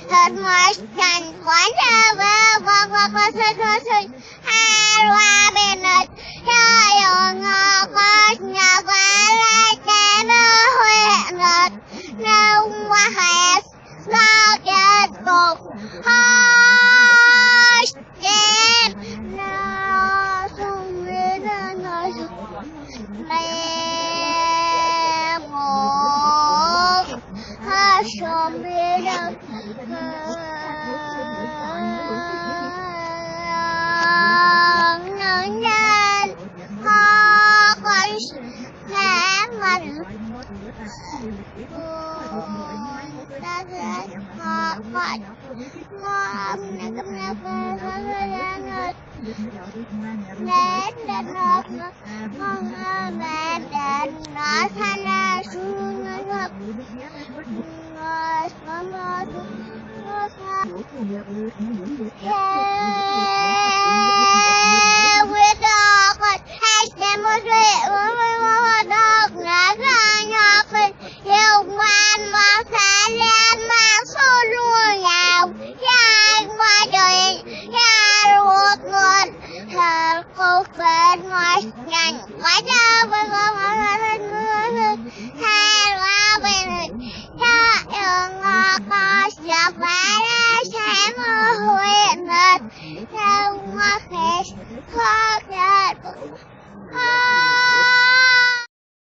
thật mà chẳng quán ra và và sơi hai loa bên này hai ngõ có nhà và lại cái nó huyện rồi nông qua hè sao chết cục hơi chết nó không biết nói mẹ một hơi không biết đâu nâng lên họ còn ngã mình ta sẽ họ còn ngon này cũng là đến đến nó con mẹ đến nó thay ra xuống ngập ngồi xuống ngồi xuống